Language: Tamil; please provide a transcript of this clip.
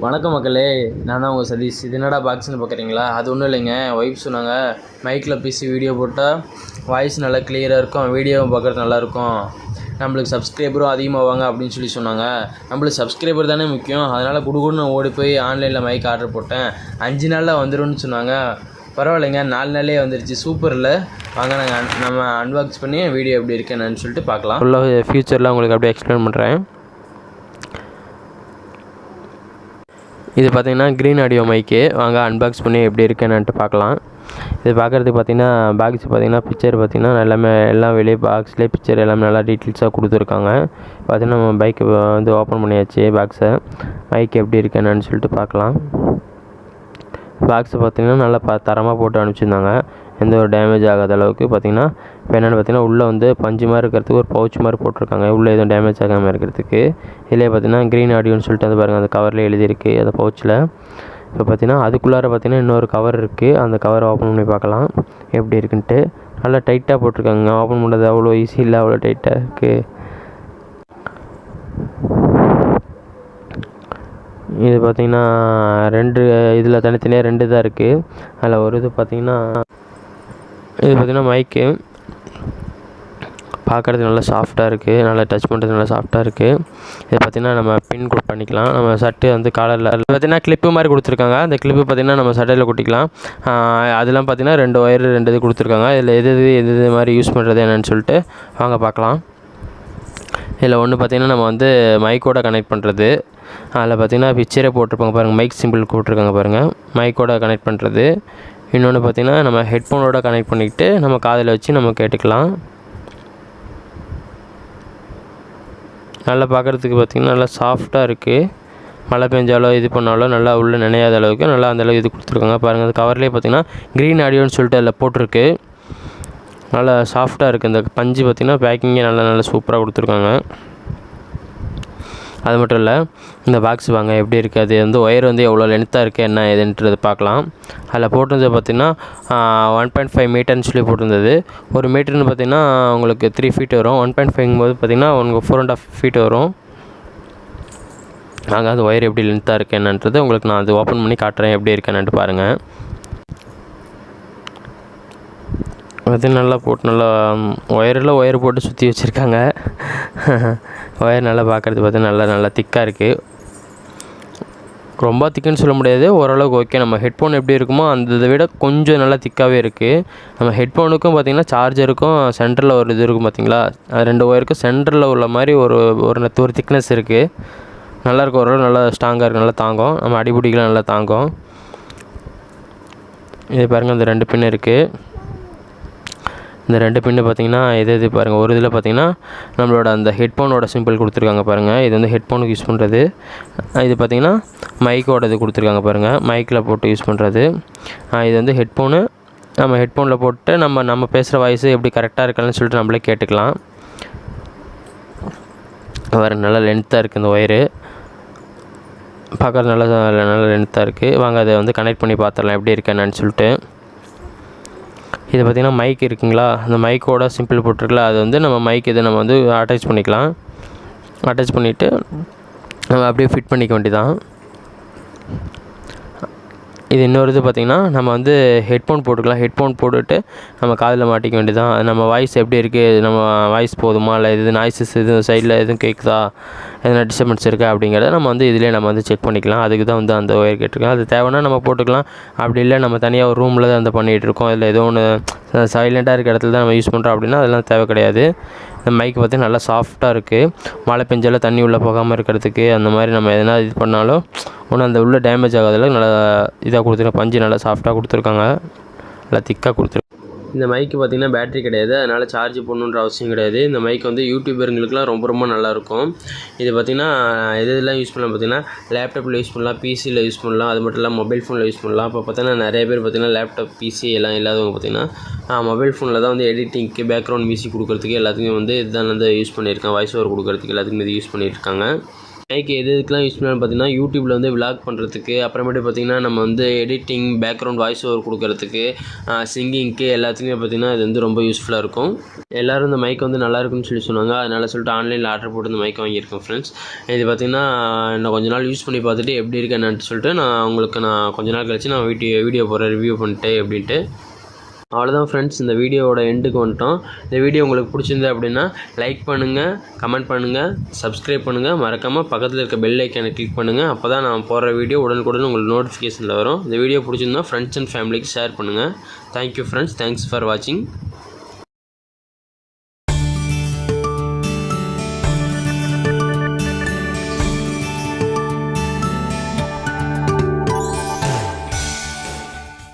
வணக்கம் மக்களே, நான் தான் உங்கள் சதீஷ். இது என்னடா பாக்ஸ்னு பார்க்குறீங்களா? அது ஒன்றும் இல்லைங்க. ஒய்ஃப் சொன்னாங்க, மைக்கில் பேசி வீடியோ போட்டால் வாய்ஸ் நல்லா கிளியராக இருக்கும், வீடியோவும் பார்க்குறது நல்லாயிருக்கும், நம்மளுக்கு சப்ஸ்கிரைபரும் அதிகமாவாங்க அப்படின்னு சொன்னாங்க. நம்மளுக்கு சப்ஸ்கிரைபர் தானே முக்கியம். அதனால் குடுகுடுன்னு ஓடி போய் ஆன்லைனில் மைக் ஆர்டர் போட்டேன். 5 நாளில் வந்துடும்னு சொன்னாங்க. பரவாயில்லைங்க, 4 நாளே வந்துருச்சு. சூப்பர் இல்லை? வாங்க நம்ம அன்பாக்ஸ் பண்ணி வீடியோ எப்படி இருக்குன்னு சொல்லிட்டு பார்க்கலாம். ஃபுல்லாக ஃபியூச்சரில் உங்களுக்கு அப்படியே எக்ஸ்பிளைன் பண்ணுறேன். இது பார்த்திங்கன்னா க்ரீன் ஆடியோ மைக்கு. வாங்க அன்பாக்ஸ் பண்ணி எப்படி இருக்குன்னு பார்க்கலாம். இது பார்க்குறதுக்கு பார்த்திங்கன்னா பாக்ஸ் பார்த்திங்கன்னா பிக்சர் பார்த்திங்கன்னா எல்லாமே எல்லாம் வெளியே பாக்ஸ்லேயே பிக்சர் எல்லாமே நல்லா டீட்டெயில்ஸாக கொடுத்துருக்காங்க. பார்த்திங்கன்னா நம்ம பைக்கை வந்து ஓப்பன் பண்ணியாச்சு. பாக்ஸை மைக் எப்படி இருக்குன்னு சொல்லிட்டு பார்க்கலாம். பாக்ஸை பார்த்திங்கன்னா நல்லா தரமாக போட்டு அனுப்பிச்சிருந்தாங்க, எந்த ஒரு டேமேஜ் ஆகாத அளவுக்கு. பார்த்திங்கன்னா இப்போ என்னென்னு பார்த்திங்கன்னா உள்ளே வந்து பஞ்சு மாதிரி இருக்கிறதுக்கு ஒரு பவுச் மாதிரி போட்டிருக்காங்க, உள்ளே எதுவும் டேமேஜ் ஆகாமல் இருக்கிறதுக்கு. இதிலே பார்த்திங்கன்னா க்ரீன் ஆடியோன்னு சொல்லிட்டு வந்து பாருங்கள், அந்த கவரில் எழுதியிருக்கு அந்த பவுச்சில். இப்போ பார்த்திங்கன்னா அதுக்குள்ளார பார்த்திங்கன்னா இன்னொரு கவர் இருக்குது. அந்த கவரை ஓப்பன் பண்ணி பார்க்கலாம் எப்படி இருக்குன்ட்டு. நல்லா டைட்டாக போட்டிருக்காங்க. ஓப்பன் பண்ணுறது அவ்வளோ ஈஸி இல்லை, அவ்வளோ டைட்டாக இருக்குது. இது பார்த்திங்கன்னா 2 இதில் தனித்தனியாக 2 தான் இருக்குது. அதில் ஒரு இது பார்த்திங்கன்னா மைக்கு பார்க்குறதுக்கு நல்லா சாஃப்டாக இருக்குது, நல்லா டச் பண்ணுறது நல்லா சாஃப்டாக இருக்குது. இது பார்த்திங்கன்னா நம்ம பின் கூட பண்ணிக்கலாம். நம்ம சட்டை வந்து காலரில் பார்த்திங்கன்னா கிளிப்பு மாதிரி கொடுத்துருக்காங்க. அந்த கிளிப்பு பார்த்திங்கன்னா நம்ம சட்டையில் கொட்டிக்கலாம். அதெல்லாம் பார்த்திங்கன்னா 2 ஒயர் 2 இது கொடுத்துருக்காங்க. இதில் எது மாதிரி யூஸ் பண்ணுறது என்னென்னு சொல்லிட்டு வாங்க பார்க்கலாம். இதில் ஒன்று பார்த்திங்கன்னா நம்ம வந்து மைக்கோட கனெக்ட் பண்ணுறது. அதில் பார்த்திங்கன்னா பிக்சரே போட்டிருப்பாங்க பாருங்கள், மைக் சிம்பிள் போட்டிருக்காங்க பாருங்கள், மைக்கோட கனெக்ட் பண்ணுறது. இன்னொன்று பார்த்திங்கன்னா நம்ம ஹெட்ஃபோனோட கனெக்ட் பண்ணிக்கிட்டு நம்ம காதில் வச்சு நம்ம கேட்டுக்கலாம். நல்லா பார்க்குறதுக்கு பார்த்திங்கன்னா நல்லா சாஃப்டாக இருக்குது. மழை பெஞ்சாலோ இது பண்ணாலும் நல்லா உள்ளே நினையாத அளவுக்கு நல்லா அந்தளவுக்கு இது கொடுத்துருக்காங்க பாருங்கள். அது கவர்லேயே பார்த்திங்கன்னா க்ரீன் ஆடியோன்னு சொல்லிட்டு அதில் போட்டிருக்கு. நல்லா சாஃப்டாக இருக்குது. இந்த பஞ்சு பார்த்திங்கன்னா பேக்கிங்கே நல்லா சூப்பராக கொடுத்துருக்காங்க. அது மட்டும் இல்லை, இந்த பாக்ஸ் வாங்க எப்படி இருக்குது, அது வந்து ஒயர் வந்து எவ்வளோ லென்த்தாக இருக்குது என்ன ஏதுன்றது பார்க்கலாம். அதில் போட்டிருந்தது பார்த்திங்கன்னா 1.5 மீட்டர்னு சொல்லி போட்டிருந்தது. ஒரு மீட்டர்னு பார்த்திங்கன்னா உங்களுக்கு 3 ஃபீட் வரும். 1.5 போது பார்த்திங்கன்னா உங்களுக்கு 4.5 ஃபீட் வரும். நாங்கள் அது ஒயர் எப்படி லென்த்தாக இருக்குது என்னன்றது உங்களுக்கு நான் அது ஓப்பன் பண்ணி காட்டுறேன் எப்படி இருக்குன்னு பாருங்கள். அது நல்லா போட்டு நல்லா ஒயர் போட்டு சுற்றி வச்சுருக்காங்க. ஒயர் நல்லா பார்க்குறது பார்த்தா நல்லா திக்காக இருக்குது. ரொம்ப திக்குன்னு சொல்ல முடியாது, ஓரளவுக்கு ஓகே. நம்ம ஹெட்ஃபோன் எப்படி இருக்குமோ அந்த இதை விட கொஞ்சம் நல்லா திக்காகவே இருக்குது. நம்ம ஹெட்ஃபோனுக்கும் பார்த்திங்கன்னா சார்ஜருக்கும் சென்டரில் ஒரு இது இருக்கும் பார்த்திங்களா, அது 2 ஒயருக்கும் சென்டரில் உள்ள மாதிரி ஒரு திக்னஸ் இருக்குது. நல்லாயிருக்கும், ஓரளவு நல்லா ஸ்ட்ராங்காக இருக்குது, நல்லா தாங்கும், நம்ம அடிபிடிக்கலாம் நல்லா தாங்கும். இது பாருங்கள், இந்த 2 பின் இருக்குது. இந்த 2 பின்னு பார்த்திங்கன்னா இது பாருங்கள். ஒரு இதில் பார்த்திங்கன்னா நம்மளோட அந்த ஹெட்ஃபோனோட சிம்பிள் கொடுத்துருக்காங்க பாருங்கள், இது வந்து ஹெட்ஃபோனுக்கு யூஸ் பண்ணுறது. இது பார்த்திங்கன்னா மைக்கோட இது கொடுத்துருக்காங்க பாருங்கள், மைக்கில் போட்டு யூஸ் பண்ணுறது. இது வந்து ஹெட்ஃபோனு. நம்ம ஹெட்ஃபோனில் போட்டு நம்ம பேசுகிற வாய்ஸு எப்படி கரெக்டாக இருக்கான்னு சொல்லிட்டு நம்மளே கேட்டுக்கலாம். வேறு நல்லா லென்த்தாக இருக்குது இந்த ஒயரு, பார்க்குறது நல்லா லென்த்தாக இருக்குது. வாங்க அதை வந்து கனெக்ட் பண்ணி பார்த்துடலாம் எப்படி இருக்குன்னு சொல்லிட்டு. இது பார்த்திங்கன்னா மைக் இருக்குங்களா, அந்த மைக்கோட சிம்பிள் போட்டிருக்குல, அது வந்து நம்ம மைக் இதை நம்ம வந்து அட்டாச் பண்ணிக்கலாம். அட்டாச் பண்ணிவிட்டு நம்ம அப்படியே ஃபிட் பண்ணிக்க வேண்டியதான். இது இன்னொரு இது பார்த்திங்கன்னா நம்ம வந்து ஹெட்ஃபோன் போட்டுக்கலாம். ஹெட்ஃபோன் போட்டுட்டு நம்ம காதில் மாட்டிக்க வேண்டியதான். அது நம்ம வாய்ஸ் எப்படி இருக்குது, நம்ம வாய்ஸ் போதுமா இல்லை இது நாய்ஸஸ் எதுவும் சைடில் எதுவும் கேட்குதா, எதனா டிஸ்டர்பன்ஸ் இருக்கா அப்படிங்கிறத நம்ம வந்து இதிலே நம்ம வந்து செக் பண்ணிக்கலாம். அதுக்கு தான் வந்து அந்த ஒயர் கேட்டிருக்கோம். அது தேவைன்னா நம்ம போட்டுக்கலாம். அப்படி இல்லை நம்ம தனியாக ஒரு ரூமில் தான் வந்து பண்ணிகிட்ருக்கோம், இல்லை ஏதோ ஒன்று சைலண்ட்டாக இருக்க இடத்துல தான் நம்ம யூஸ் பண்ணுறோம் அப்படின்னா அதெல்லாம் தேவை கிடையாது. இந்த மைக் பார்த்திங்கன்னா நல்லா சாஃப்டாக இருக்குது. மழை பெஞ்சாலும் தண்ணி உள்ளே போகாமல் இருக்கிறதுக்கு அந்த மாதிரி நம்ம எதனா இது பண்ணாலும் ஒன்றும் அந்த உள்ளே டேமேஜ் ஆகாதளவுக்கு நல்லா இதாக கொடுத்துருக்காங்க. பஞ்சு நல்லா சாஃப்டாக கொடுத்துருக்காங்க, நல்லா திக்காக கொடுத்துருக்காங்க. இந்த மைக்கு பார்த்திங்கன்னா பேட்ரி கிடையாது, அதனால் சார்ஜ் பண்ணணுன்ற அவசியம் கிடையாது. இந்த மைக் வந்து யூடியூபருங்களுக்குலாம் ரொம்ப நல்லாயிருக்கும். இது பார்த்திங்கன்னா எதெல்லாம் யூஸ் பண்ணலாம் பார்த்திங்கன்னா லேப்டாப்பில் யூஸ் பண்ணலாம், பிசியில் யூஸ் பண்ணலாம், அது மட்டும் இல்லாமல் மொபைல் ஃபோனில் யூஸ் பண்ணலாம். இப்போ பார்த்திங்கன்னா நிறைய பேர் பார்த்திங்கன்னா லேப்டாப் பிசி எல்லாம் இல்லாதவங்க பார்த்திங்கன்னா மொபைல் ஃபோனில் தான் வந்து எடிட்டிங்க்கு பேக்ரவுண்ட் மியூசிக் கொடுக்குறதுக்கு எல்லாத்துக்கும் வந்து இதுதான் வந்து யூஸ் பண்ணியிருக்கேன். வாய்ஸ் ஓவர் கொடுக்குறதுக்கு எல்லாத்துக்கும் இது யூஸ் பண்ணியிருக்காங்க. மைக் எதுக்கெலாம் யூஸ் பண்ணலாம்னு பார்த்தீங்கன்னா, யூடியூப்பில் வந்து விளாக் பண்ணுறதுக்கு, அப்புறமேட்டு பார்த்திங்கன்னா நம்ம வந்து எடிட்டிங், பேக்ரவுண்ட் வாய்ஸ் ஓவர் கொடுக்கறதுக்கு, சிங்கிங்க்கு எல்லாத்துக்குமே பார்த்திங்கன்னா இது வந்து ரொம்ப யூஸ்ஃபுல்லாக இருக்கும். எல்லோரும் இந்த மைக் வந்து நல்லா இருக்குன்னு சொன்னாங்க. அதனால் சொல்லிட்டு ஆன்லைனில் ஆர்டர் போட்டு இந்த மைக் வாங்கியிருக்கேன் ஃப்ரெண்ட்ஸ். இது பார்த்திங்கன்னா நான் கொஞ்ச நாள் யூஸ் பண்ணி பார்த்துட்டு எப்படி இருக்கு என்னன்னு சொல்லிட்டு நான் கொஞ்ச நாள் கழிச்சு நான் வீடியோ போடுறேன் ரிவ்யூ பண்ணிட்டு எப்படின்ட்டு. அவ்வளோதான் ஃப்ரெண்ட்ஸ், இந்த வீடியோவோட எண்டுக்கு வந்துட்டோம். இந்த வீடியோ உங்களுக்கு பிடிச்சிருந்தது அப்படின்னா லைக் பண்ணுங்கள், கமெண்ட் பண்ணுங்கள், சப்ஸ்கிரைப் பண்ணுங்கள். மறக்காமல் பக்கத்தில் இருக்க பெல் ஐக்கானை கிளிக் பண்ணுங்கள். அப்போ தான் நான் போடுற வீடியோ உடனுக்குடன் உங்களுக்கு நோட்டிஃபிகேஷனில் வரும். இந்த வீடியோ பிடிச்சிருந்தா ஃப்ரெண்ட்ஸ் அண்ட் ஃபேமிலிக்கு ஷேர் பண்ணுங்கள். தேங்க்யூ ஃப்ரெண்ட்ஸ், தேங்க்ஸ் ஃபார் வாட்சிங்.